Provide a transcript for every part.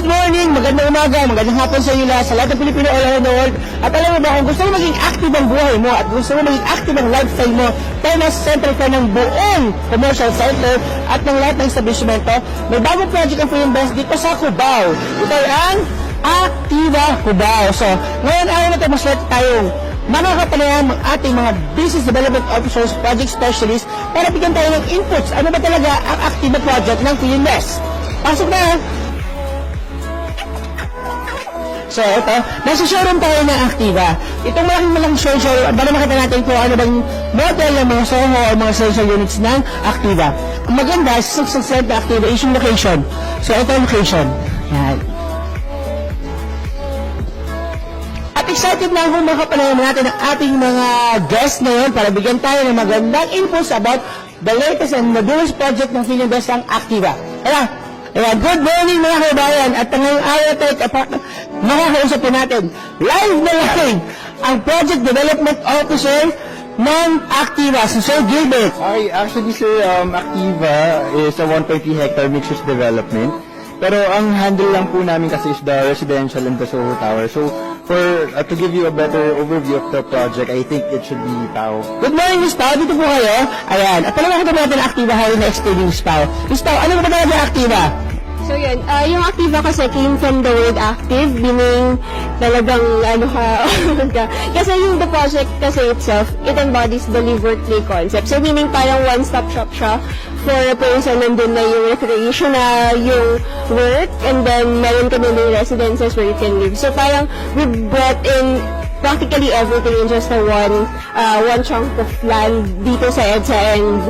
Good morning, magandang umaga, magandang hapon sa iyo lahat, sa lahat ng Pilipino all around the world. At alam mo ba, kung gusto mo maging active ang buhay mo at gusto mo maging active ang lifestyle mo, tayo na center ka ng buong commercial center at ng lahat ng establishmento, may bagong project ang Free Invest dito sa Cubao. Ito ay ang Activa Cubao. So, ngayon ayaw natin maswerte tayong makakapanayam ang ating mga business development officers, project specialists para bigyan tayo ng inputs. Ano ba talaga ang Activa project ng Free Invest? Pasok na! So, ito, nasa showroom tayo ng Activa. Itong malaking showroom, para makita natin kung ano bang model ng mga Soho o mga sensor units ng Activa. Ang maganda, success na Activa is yung location. So, ito yung location. Yan. At excited na akong makapanayam natin ang ating mga guests ngayon para bigyan tayo ng magandang infos about the latest and newest project ng Free Invest ng Activa. Ayan, good morning mga kabayan. At ngayong araw ito, makakausap po natin live na live ang Project Development Officer ng Activa, si Sir Gilbert. Hi, actually sir, Activa is a 1.3 hectare mixed-use development. Pero ang handle lang po namin kasi is the residential and the Soho Tower. So, to give you a better overview of the project, I think it should be Pao. Good morning, Miss Pao. Dito po kayo. Ayan. At talaga kita natin ang Activa, how na-explain yung Miss Pao. Miss Pao, ano ba talaga ang Activa? So yun, yung Activa kasi came from the word active, meaning talagang kasi yung the project kasi itself, it embodies the live work play concept. So meaning parang one-stop shop siya for a person, nandun na yung recreational, yung work, and then meron ka din yung residences where you can live. So parang we brought in practically everything in just a one chunk of land dito sa EDSA and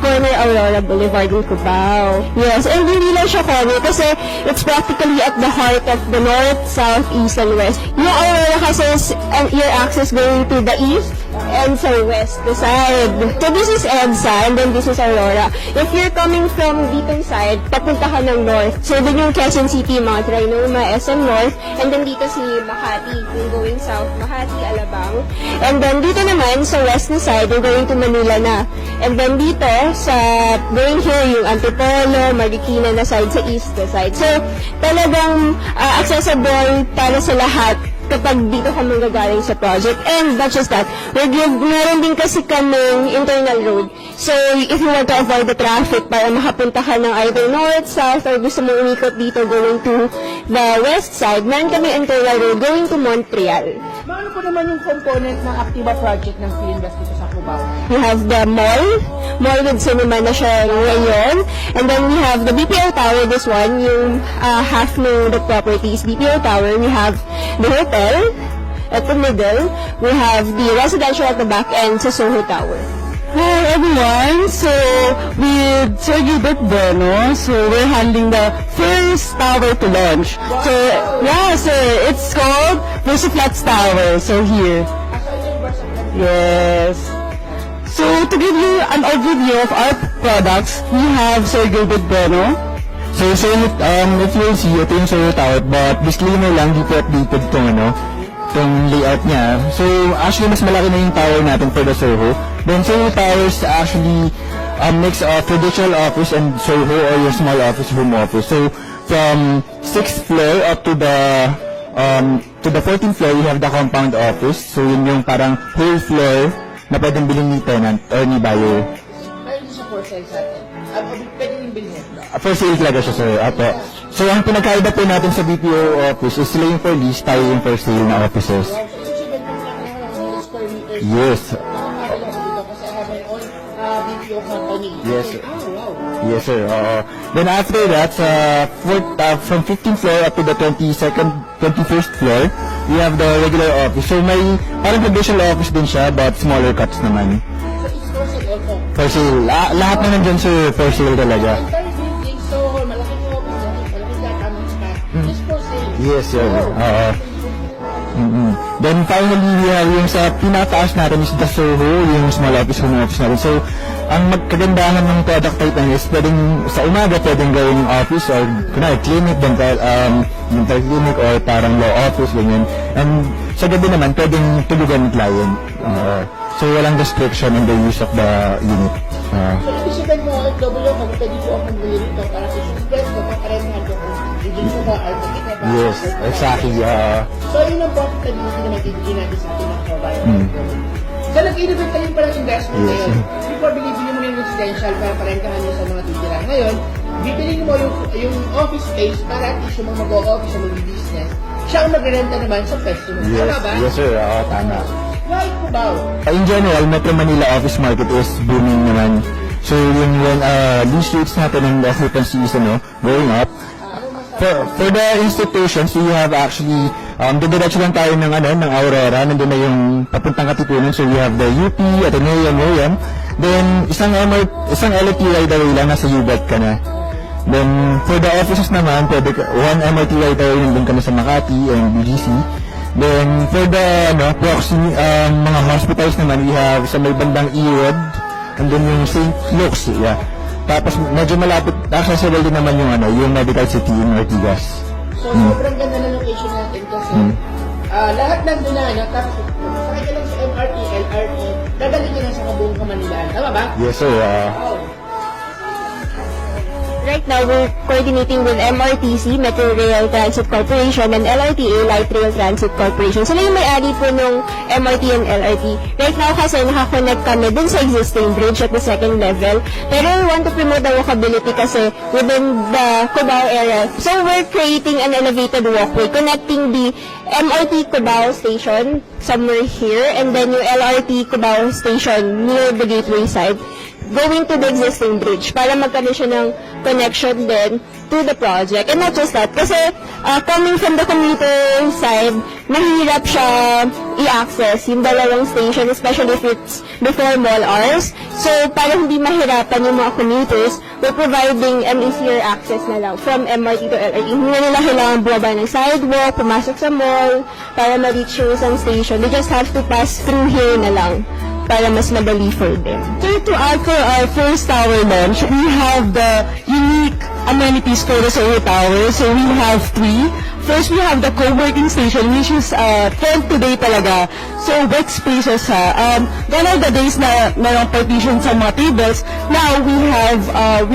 corner Aurora Boulevard in Cubao. Yes, and hindi lang siya corner kasi it's practically at the heart of the north, south, east, and west. Yung Aurora kasi is your access going to the east and sa west, the side. So this is EDSA and then this is Aurora. If you're coming from dito side, papunta ka ng north. So dun yung Quezon City, mga Trinoma, SM North, and then dito si Makati, yung going south, Makati, Alabang. And then dito naman sa west na side, you're going to Manila na. And then dito, sa going here, yung Antipolo, Marikina na side, sa east na side. So, talagang accessible para sa lahat kapag dito ka manggagaling sa project. And not just that, meron din kasi kaming internal road. So, if you want to avoid the traffic para makapunta ka ng either north, south, or gusto mong umikot dito going to the west side, meron kami internal road going to Montreal. Ano po naman yung component ng Activa project ng Free Invest dito sa Cubao? We have the mall with cinema na siya ngayon. And then we have the BPO Tower, this one, yung half ng the properties, BPO Tower. We have the hotel at the middle. We have the residential at the back end sa Soho Tower. Hi everyone! So, with Sir Gilbert Bueno, so we're handling the first tower to launch. So, yeah, so it's called Versaflex Tower. So here. Yes. So, to give you an overview of our products, we have Sir Gilbert Bueno. So sir, if you'll see, ito yung Soho Tower, but disclaimer lang, di po updated itong layout niya. So, actually, mas malaki na yung tower natin for the Soho. Then, Soho Tower is actually a mix of traditional office and Soho or your small office, home office. So, from 6th floor up to the 14th floor, you have the compound office. So, yun yung parang whole floor na pwedeng bilhin ni tenant or ni buyer. Ayun sa for sale sa atin. Pwede yung bilhin. For sale talaga siya, sir. Apo. So, ang pinagkaiba po natin sa BPO office is sila yung for lease, tayo yung for sale na offices. Yes. Yes, sir. Yes, sir. Then after that, from 15th floor up to the 21st floor, we have the regular office. So, may parang traditional office din siya, but smaller cuts naman. For sale. Lahat naman dyan, sir, for sale talaga. Yes, sir. Then finally, we have yung sa pinataas natin is the Soho, yung small office, home office natin. So, ang magkagandahan ng product type na is pwedeng sa umaga, pwedeng gawing office or kunwari clinic, dental clinic or parang law office, ganyan. And sa gabi naman, pwedeng tulugan ng client. So, walang restriction in the use of the unit. So, ibig sabihin mo, OFW, pwede po ako mag-rito para sa express, magkakaroon ng dun sa mga architect na ba? Yes, exactly. So, yun ang profitability na magiging natin sa ating mga kabayan. So, nag-innovate tayo pa ng investment Yes. ngayon. Before, binibili mo yung residential para parentahan nyo sa mga titira. Ngayon, bibili mo yung office space para at least yung mga mag-o-office o mag-business. Siya ang mag-renta naman sa pwesto mo. Yes, Tama ba? yes sir, tama. Why Cubao? In general, Metro Manila office market is booming naman. So yung lease rates natin ng occupancy is going up. For the institutions, we have actually, didiretso lang tayo ng Aurora, nandun na yung papuntang Katipunan. So we have the UP, Ateneo, Moyam. Then, isang LRT ride away lang, nasa UBET ka na. Then, for the offices naman, pwede one MRT ride away, nandun ka na sa Makati and BGC. Then, for the mga hospitals naman, we have sa may bandang Erod, nandun yung St. Luke's, yeah. Tapos medyo malapit, accessible din naman yung Medical City in Ortigas. So, sobrang ganda na location natin kasi lahat nandun na, tapos sakay ka lang sa MRT, LRT, dadalhin ka na sa kabuong Kamanilaan. Tama ba? Yes sir, Oh. Right now, we're coordinating with MRTC, Metro Rail Transit Corporation, and LRTA, Light Rail Transit Corporation. Sila yung may-ari po nung MRT and LRT. Right now kasi nakakonect kami dun sa existing bridge at the second level. Pero we want to promote the walkability kasi within the Cubao area. So we're creating an elevated walkway connecting the MRT Cubao station somewhere here and then yung LRT Cubao station near the gateway side going to the existing bridge para magkaroon siya ng connection din to the project. And not just that, kasi coming from the commuter side, mahirap siya i-access yung dalawang station, especially if it's before mall hours. So, para hindi mahirapan yung mga commuters, we're providing an easier access na lang from MRT to LRT. Hindi na nila kailangan bumaba ng sidewalk, pumasok sa mall, para ma-reach yung isang station. They just have to pass through here na lang para mas madali for them. So to add for our first tower launch, we have the unique amenities for the Soho Tower. So we have 3. First, we have the co-working station, which is trend today talaga. So workspaces gone are the days na merong partition sa mga tables. Now we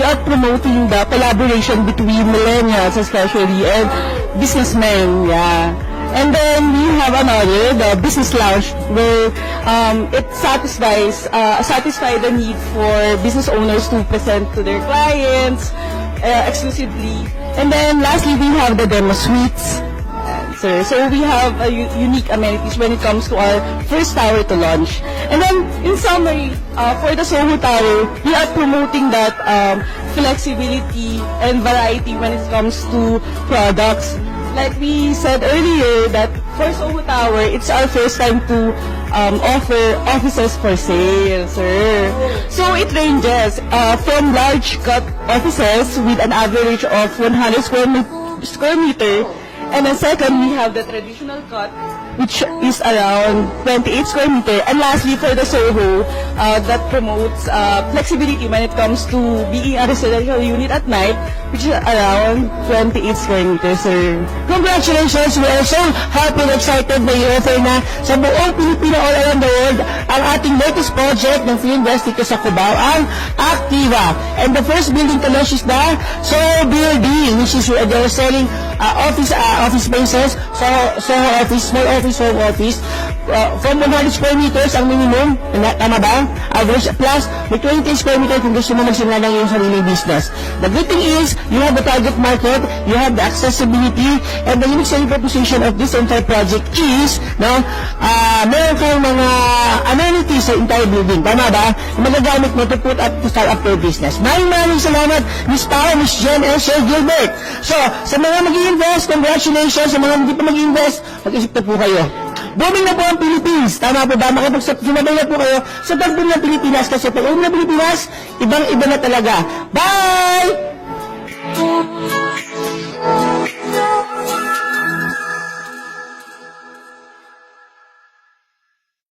are promoting the collaboration between millennials especially and businessmen. Yeah. And then we have another, the business lounge, where it satisfy the need for business owners to present to their clients exclusively. And then lastly, we have the demo suites. So we have unique amenities when it comes to our first tower to launch. And then in summary, for the Soho Tower, we are promoting that flexibility and variety when it comes to products. Like we said earlier, that for Soho Tower, it's our first time to offer offices for sale, sir. So it ranges from large cut offices with an average of 100 square meter. And then second, we have the traditional cut, which is around 28 square meter. And lastly, for the Soho, that promotes flexibility when it comes to being a residential unit at night, which is around 28 square meters, sir. Congratulations! We are so happy and excited na i-offer na sa buong Pilipino all around the world ang ating latest project ng Fininvest dito sa Cubao, ang Activa. And the first building to launch is the Soho Building, which is they're selling office spaces, Soho office, small office, home office, from 100 square meters ang minimum, tama ba? Average, plus may 20 square meter kung gusto mo magsimula ng iyong sariling business. The good thing is, you have the target market, you have the accessibility, and the unique selling proposition of this entire project is, meron kayong mga amenities sa entire building, tama ba? Magagamit mo to start up your business. Maraming salamat, Miss Pao, Miss Jen, and Sir Gilbert. So, sa mga mag-i-invest, congratulations. Sa mga hindi pa mag-i-invest, mag-isip na po kayo. Booming na po ang Philippines. Tama po ba? Sumabay na po kayo sa pag-boom ng Pilipinas kasi pag-boom ng Pilipinas, ibang-iba na talaga. Bye!